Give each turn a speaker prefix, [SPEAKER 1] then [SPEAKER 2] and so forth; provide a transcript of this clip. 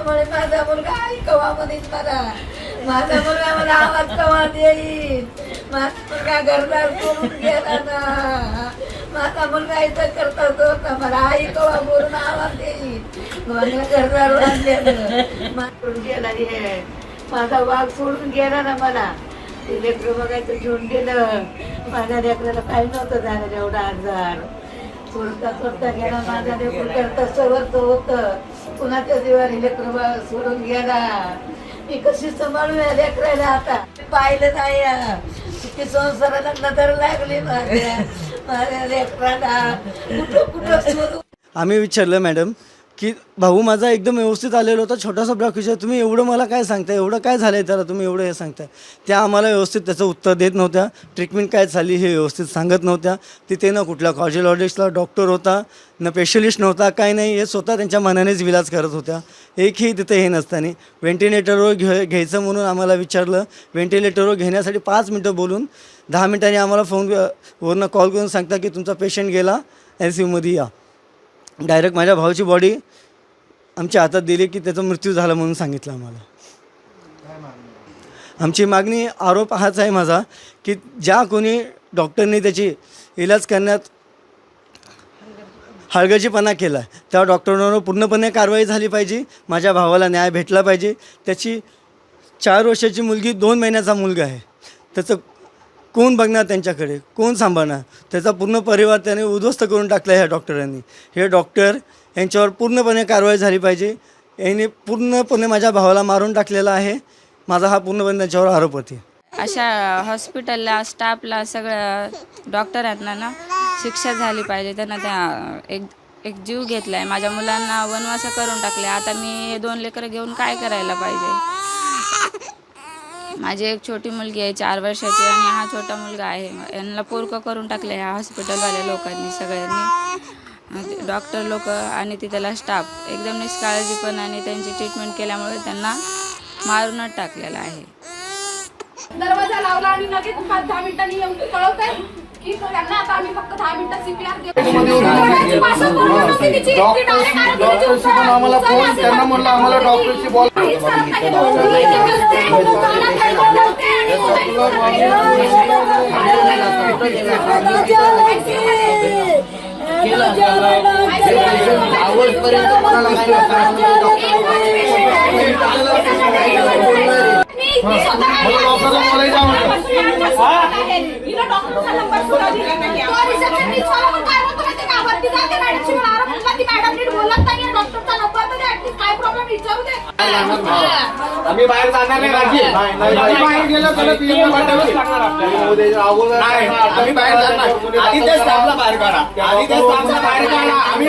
[SPEAKER 1] त्याच्यामुळे माझा मुलगा आई कवा म्हणेल मला, माझा मुलगा मला आवाज कवा देईल, माझा मुलगा घरदार सोडून गेला ना, माझा मुलगा इथं करतात होता, मला आई कवा बोलून आवाज देईल, मला घरदार आणलेलं सोडून गेला रे, माझा वाघ सोडून गेला ना मला, ते लेकरं बघायचं घेऊन गेलं, माझ्या लेकराला काही नव्हतं झालं एवढा आजार, सोडता गेला माझा लेकरं करता सर्वच होतं, कुणाच्या जीवाने लेकरं सोडून गेला, मी कशी सांभाळू या लेकराला आता, पाहिलं नाही किती संसाराला नजर लागली माझ्या लेकराला, कुठं सोडू.
[SPEAKER 2] आम्ही विचारलं मॅडम की भाऊ माझा एकदम व्यवस्थित आलेला होता, छोटासा ब्लॉक विचार, तुम्ही एवढं मला काय सांगताय, एवढं काय झालं आहे त्याला, तुम्ही एवढं हे सांगताय. त्या आम्हाला व्यवस्थित त्याचं उत्तर देत नव्हत्या, ट्रीटमेंट काय झाली हे व्यवस्थित सांगत नव्हत्या. तिथे ना कुठल्या कार्डिओलॉजिस्टला डॉक्टर होता, न स्पेशलिस्ट नव्हता, काय नाही, हे स्वतः त्यांच्या मनानेच विलाज करत होत्या. एकही तिथे हे नसताना व्हेंटिलेटरवर घ्यायचं म्हणून आम्हाला विचारलं, व्हेंटिलेटरवर घेण्यासाठी 5 मिनटं बोलून 10 मिनटांनी आम्हाला फोनवरनं कॉल करून सांगता की तुमचा पेशंट गेला, NCUमध्ये या. डायरेक्ट माझ्या भावाची बॉडी आमच्या हातात दिली की त्याचा मृत्यू झाला म्हणून सांगितलं आम्हाला. आमची मागणी आरोप हाच आहे माझा की ज्या कोणी डॉक्टरने त्याची इलाज करण्यात हलगर्जीपणा केला त्या डॉक्टरांवर पूर्णपणे कारवाई झाली पाहिजे. माझ्या भावाला न्याय भेटला पाहिजे. त्याची 4 वर्षाची मुलगी, 2 महिन्याचा मुलगा आहे, त्याचं कोण बघणार, त्यांच्याकडे कोण सांभाळणार, त्याचा पूर्ण परिवार त्याने उद्ध्वस्त करून टाकला ह्या डॉक्टरांनी. हे डॉक्टर यांच्यावर पूर्णपणे कारवाई झाली पाहिजे. यांनी पूर्णपणे माझ्या भावाला मारून टाकलेला आहे. माझा हा पूर्णपणे त्यांच्यावर आरोप होते.
[SPEAKER 3] अशा हॉस्पिटलला स्टाफला सगळ्या डॉक्टरांना ना शिक्षा झाली पाहिजे. त्यांना त्या एक जीव घेतला आहे, माझ्या मुलांना वनवास करून टाकले. आता मी 2 लेकरं घेऊन काय करायला पाहिजे. माझी एक छोटी मुलगी आहे 4 वर्षाची आणि हा छोटा मुलगा आहे. यांना पोरकं करून टाकले ह्या हॉस्पिटलवाल्या लोकांनी, सगळ्यांनी, डॉक्टर लोक आणि तिथला स्टाफ एकदम निष्काळजीपणाने त्यांची ट्रीटमेंट केल्यामुळे त्यांना मारूनच टाकलेला आहे.
[SPEAKER 4] दरवाजा लावला आणि लगेच 5-10 मिनिटांनी येऊन कळवतंय की त्यांना आता आम्ही फक्त 10 मिनिटात CPR
[SPEAKER 5] आम्हाला फोन त्यांना म्हणलं आम्हाला डॉक्टरशी बोल.
[SPEAKER 6] आम्ही बाहेर जाणार नाही.
[SPEAKER 5] बाहेर गेलं तर
[SPEAKER 6] आम्ही बाहेर जाणार. आधी त्या स्टाफला बाहेर काढा, आधी त्या स्टाफला बाहेर काढा. आम्ही